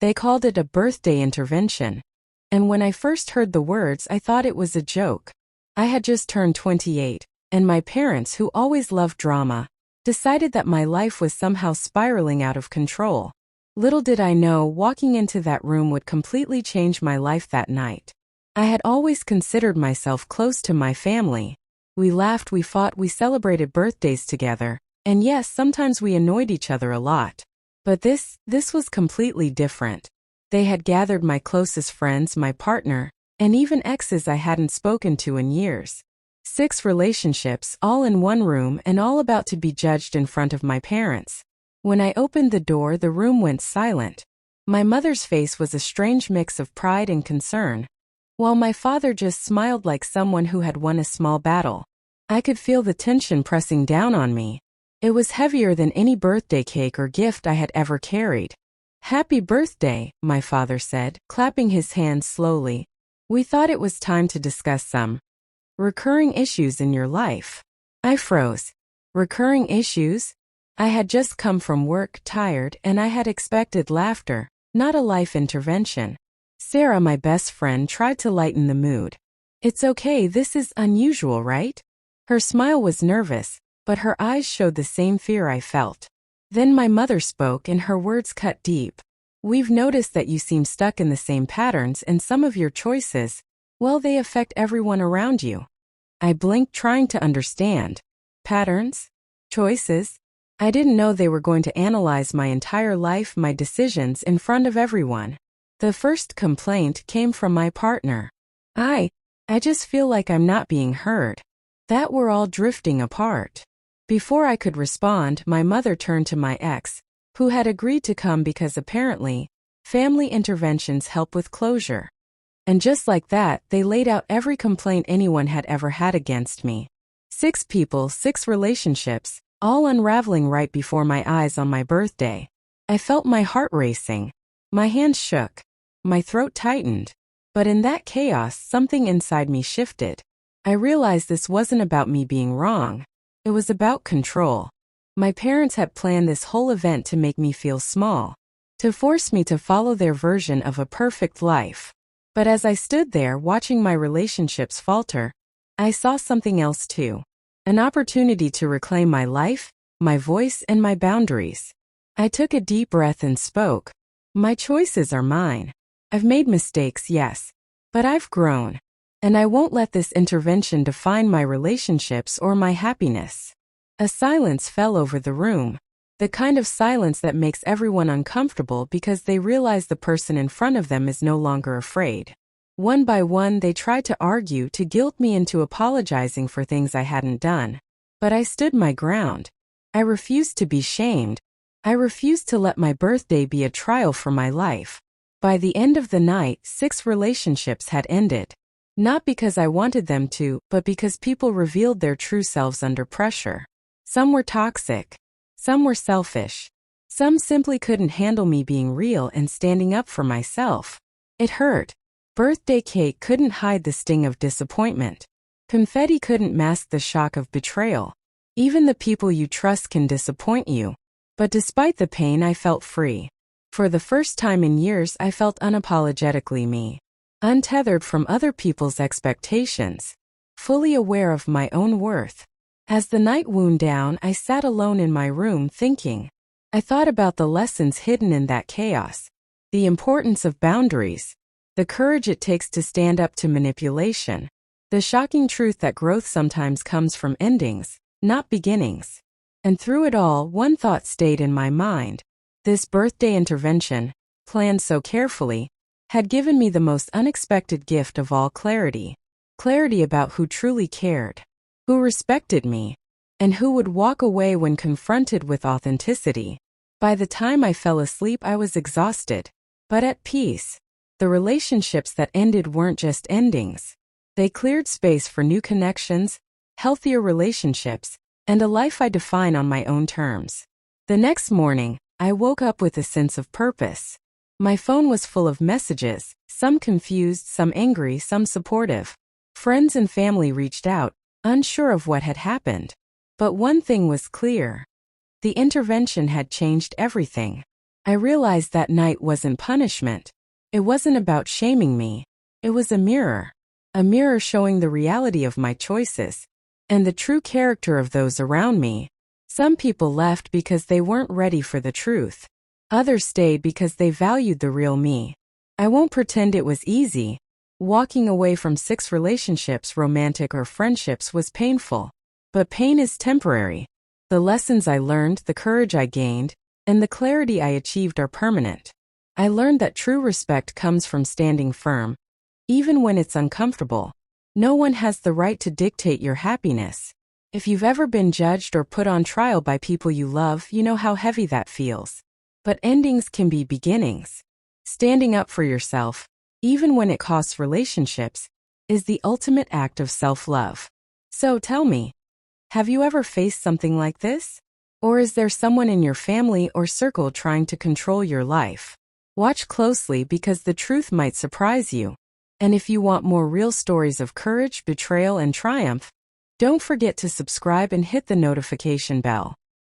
They called it a birthday intervention. And when I first heard the words, I thought it was a joke. I had just turned 28, and my parents, who always loved drama, decided that my life was somehow spiraling out of control. Little did I know, walking into that room would completely change my life that night. I had always considered myself close to my family. We laughed, we fought, we celebrated birthdays together, and yes, sometimes we annoyed each other a lot. But this was completely different. They had gathered my closest friends, my partner, and even exes I hadn't spoken to in years. 6 relationships, all in one room and all about to be judged in front of my parents. When I opened the door, the room went silent. My mother's face was a strange mix of pride and concern, while my father just smiled like someone who had won a small battle. I could feel the tension pressing down on me. It was heavier than any birthday cake or gift I had ever carried. "Happy birthday," my father said, clapping his hands slowly. "We thought it was time to discuss some recurring issues in your life." I froze. Recurring issues? I had just come from work, tired, and I had expected laughter, not a life intervention. Sarah, my best friend, tried to lighten the mood. "It's okay, this is unusual, right?" Her smile was nervous, but her eyes showed the same fear I felt. Then my mother spoke, and her words cut deep. "We've noticed that you seem stuck in the same patterns, and some of your choices, well, they affect everyone around you." I blinked, trying to understand. Patterns? Choices? I didn't know they were going to analyze my entire life, my decisions, in front of everyone. The first complaint came from my partner. I just feel like I'm not being heard. That we're all drifting apart." Before I could respond, my mother turned to my ex, who had agreed to come because apparently, family interventions help with closure. And just like that, they laid out every complaint anyone had ever had against me. 6 people, 6 relationships, all unraveling right before my eyes on my birthday. I felt my heart racing. My hands shook. My throat tightened. But in that chaos, something inside me shifted. I realized this wasn't about me being wrong. It was about control. My parents had planned this whole event to make me feel small, to force me to follow their version of a perfect life. But as I stood there watching my relationships falter, I saw something else too. An opportunity to reclaim my life, my voice, and my boundaries. I took a deep breath and spoke. "My choices are mine. I've made mistakes, yes, but I've grown. And I won't let this intervention define my relationships or my happiness." A silence fell over the room. The kind of silence that makes everyone uncomfortable because they realize the person in front of them is no longer afraid. One by one, they tried to argue, to guilt me into apologizing for things I hadn't done. But I stood my ground. I refused to be shamed. I refused to let my birthday be a trial for my life. By the end of the night, 6 relationships had ended. Not because I wanted them to, but because people revealed their true selves under pressure. Some were toxic. Some were selfish. Some simply couldn't handle me being real and standing up for myself. It hurt. Birthday cake couldn't hide the sting of disappointment. Confetti couldn't mask the shock of betrayal. Even the people you trust can disappoint you. But despite the pain, I felt free. For the first time in years, I felt unapologetically me. Untethered from other people's expectations. Fully aware of my own worth. As the night wound down, I sat alone in my room thinking. I thought about the lessons hidden in that chaos. The importance of boundaries. The courage it takes to stand up to manipulation. The shocking truth that growth sometimes comes from endings, not beginnings. And through it all, one thought stayed in my mind. This birthday intervention, planned so carefully, had given me the most unexpected gift of all: clarity. Clarity about who truly cared, who respected me, and who would walk away when confronted with authenticity. By the time I fell asleep, I was exhausted, but at peace. The relationships that ended weren't just endings. They cleared space for new connections, healthier relationships, and a life I define on my own terms. The next morning, I woke up with a sense of purpose. My phone was full of messages, some confused, some angry, some supportive. Friends and family reached out, unsure of what had happened. But one thing was clear. The intervention had changed everything. I realized that night wasn't punishment. It wasn't about shaming me. It was a mirror. A mirror showing the reality of my choices and the true character of those around me. Some people left because they weren't ready for the truth. Others stayed because they valued the real me. I won't pretend it was easy. Walking away from 6 relationships, romantic or friendships, was painful. But pain is temporary. The lessons I learned, the courage I gained, and the clarity I achieved are permanent. I learned that true respect comes from standing firm, even when it's uncomfortable. No one has the right to dictate your happiness. If you've ever been judged or put on trial by people you love, you know how heavy that feels. But endings can be beginnings. Standing up for yourself, even when it costs relationships, is the ultimate act of self-love. So tell me, have you ever faced something like this? Or is there someone in your family or circle trying to control your life? Watch closely because the truth might surprise you. And if you want more real stories of courage, betrayal, and triumph, don't forget to subscribe and hit the notification bell.